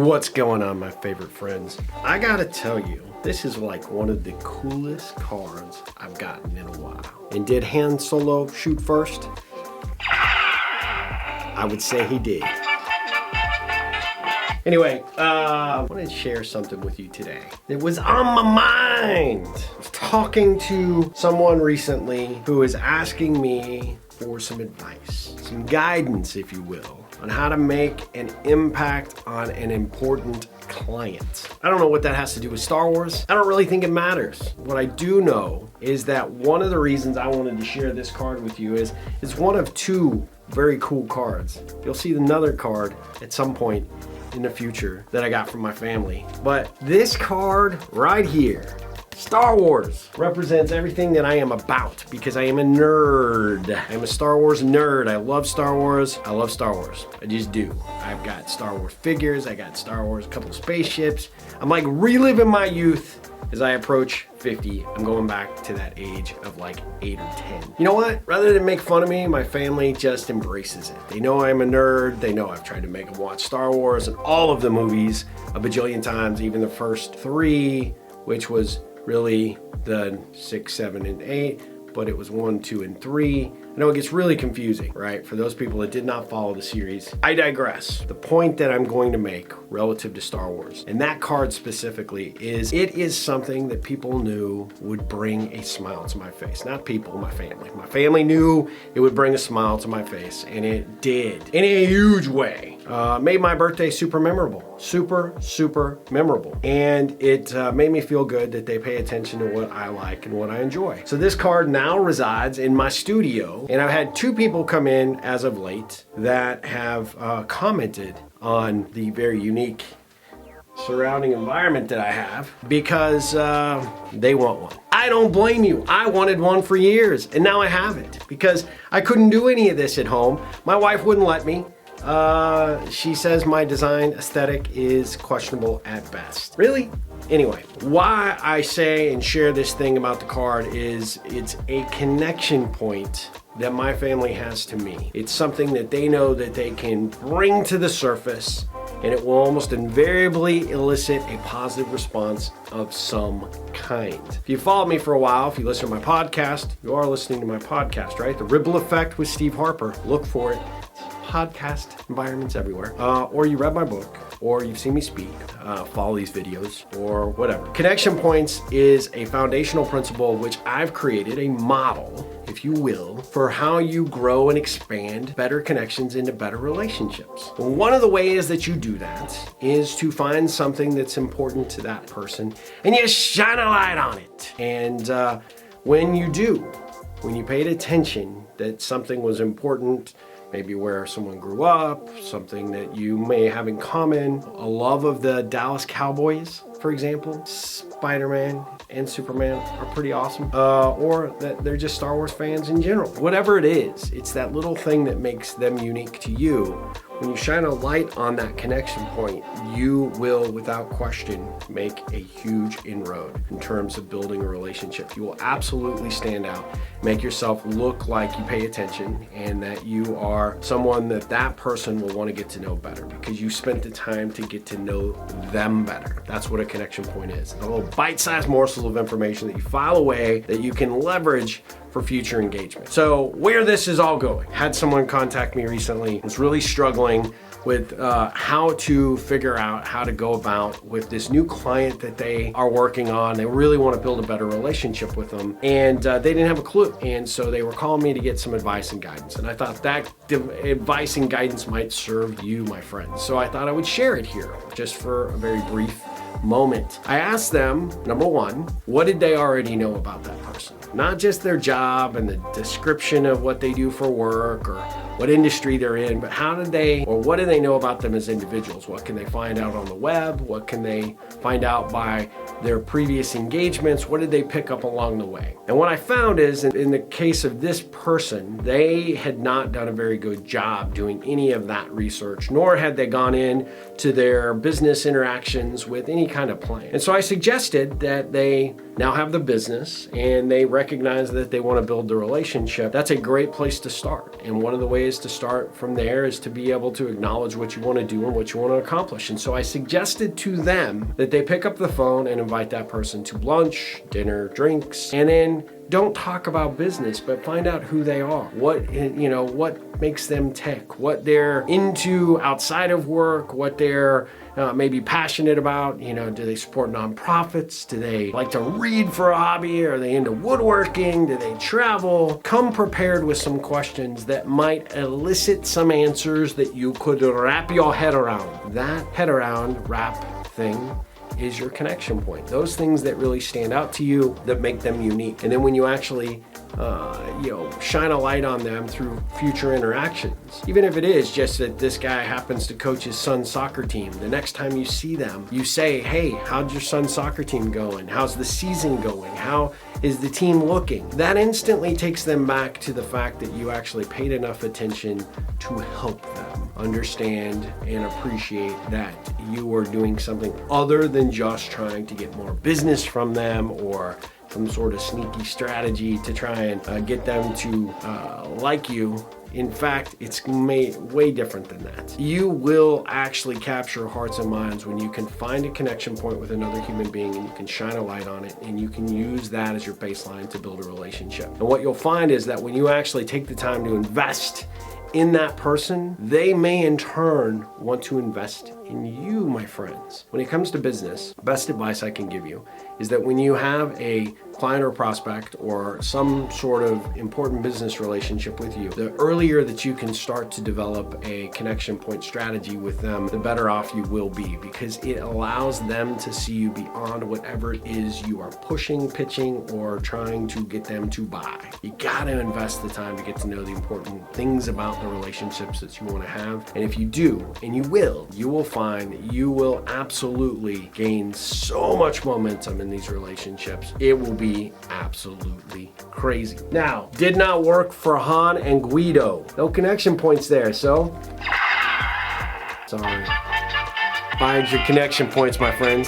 what's going on, my favorite friends? I gotta tell you, this is like one of the coolest cards I've gotten in a while. And did Han Solo shoot first? I would say he did. Anyway, I wanted to share something with you today. It was on my mind. I was talking to someone recently who was asking me for some advice, some guidance, if you will, on how to make an impact on an important client. I don't know what that has to do with Star Wars. I don't really think it matters. What I do know is that one of the reasons I wanted to share this card with you is it's one of two very cool cards. You'll see another card at some point in the future that I got from my family. But this card right here, Star Wars, represents everything that I am about because I am a nerd. I'm a Star Wars nerd. I love Star Wars. I love Star Wars. I just do. I've got Star Wars figures. I got Star Wars, a couple of spaceships. I'm like reliving my youth as I approach 50. I'm going back to that age of like 8 or 10. You know what? Rather than make fun of me, my family just embraces it. They know I'm a nerd. They know I've tried to make them watch Star Wars and all of the movies a bajillion times, even the first 3, which was really the 6, 7, and 8, but it was 1, 2, and 3. I know it gets really confusing, right? For those people that did not follow the series. I digress. The point that I'm going to make relative to Star Wars, and that card specifically, is it is something that people knew would bring a smile to my face. Not people, my family. My family knew it would bring a smile to my face, and it did in a huge way. Made my birthday super memorable. Super memorable. And it made me feel good that they pay attention to what I like and what I enjoy. So this card now resides in my studio, and I've had 2 people come in as of late that have commented on the very unique surrounding environment that I have because they want one. I don't blame you. I wanted one for years, and now I have it because I couldn't do any of this at home. My wife wouldn't let me. She says my design aesthetic is questionable at best. Really? Anyway, why I say and share this thing about the card is it's a connection point that my family has to me. It's something that they know that they can bring to the surface, and it will almost invariably elicit a positive response of some kind. If you followed me for a while, if you listen to my podcast, you are listening to my podcast, right? The Ripple Effect with Steve Harper. Look for it. Podcast environments everywhere. Or you read my book, or you've seen me speak, follow these videos, or whatever. Connection points is a foundational principle which I've created, a model, if you will, for how you grow and expand better connections into better relationships. Well, one of the ways that you do that is to find something that's important to that person and you shine a light on it. And when you do, when you paid attention that something was important, maybe where someone grew up, something that you may have in common, a love of the Dallas Cowboys, for example, Spider-Man and Superman are pretty awesome, or that they're just Star Wars fans in general. Whatever it is, it's that little thing that makes them unique to you. When you shine a light on that connection point, you will, without question, make a huge inroad in terms of building a relationship. You will absolutely stand out, make yourself look like you pay attention, and that you are someone that that person will want to get to know better because you spent the time to get to know them better. That's what a connection point is. A little bite-sized morsel of information that you file away that you can leverage for future engagement. So where this is all going, had someone contact me recently, was really struggling with how to figure out how to go about with this new client that they are working on. They really want to build a better relationship with them, and they didn't have a clue. And so they were calling me to get some advice and guidance. And I thought that advice and guidance might serve you, my friends. So I thought I would share it here just for a very brief moment. I asked them, number one, what did they already know about that person? Not just their job and the description of what they do for work or what industry they're in, but how did they, or what do they know about them as individuals? What can they find out on the web? What can they find out by their previous engagements? What did they pick up along the way? And what I found is, in the case of this person, they had not done a very good job doing any of that research, nor had they gone in to their business interactions with any kind of plan. And so I suggested that they now have the business and they recognize that they want to build the relationship. That's a great place to start. And one of the ways ways to start from there is to be able to acknowledge what you want to do and what you want to accomplish. And so I suggested to them that they pick up the phone and invite that person to lunch, dinner, drinks, and then don't talk about business, but find out who they are, what makes them tick, what they're into outside of work, what they're maybe passionate about. Do they support nonprofits? Do they like to read for a hobby? Are they into woodworking? Do they travel? Come prepared with some questions that might elicit some answers that you could wrap your head around. That head around wrap thing is your connection point. Those things that really stand out to you, that make them unique. And then when you actually shine a light on them through future interactions, even if it is just that this guy happens to coach his son's soccer team, the next time you see them, you say, hey, how'd your son's soccer team going? How's the season going? How is the team looking? That instantly takes them back to the fact that you actually paid enough attention to help them understand and appreciate that you are doing something other than just trying to get more business from them or some sort of sneaky strategy to try and get them to like you. In fact, it's way different than that. You will actually capture hearts and minds when you can find a connection point with another human being and you can shine a light on it and you can use that as your baseline to build a relationship. And what you'll find is that when you actually take the time to invest in that person, they may in turn want to invest in you, my friends. When it comes to business, best advice I can give you is that when you have a client or prospect or some sort of important business relationship with you, the earlier that you can start to develop a connection point strategy with them, the better off you will be, because it allows them to see you beyond whatever it is you are pushing, pitching, or trying to get them to buy. You gotta invest the time to get to know the important things about the relationships that you want to have. And if you do, and you will find that you will absolutely gain so much momentum in these relationships. It will be absolutely crazy. Now, did not work for Han and Guido. No connection points there, so sorry. Find your connection points, my friends.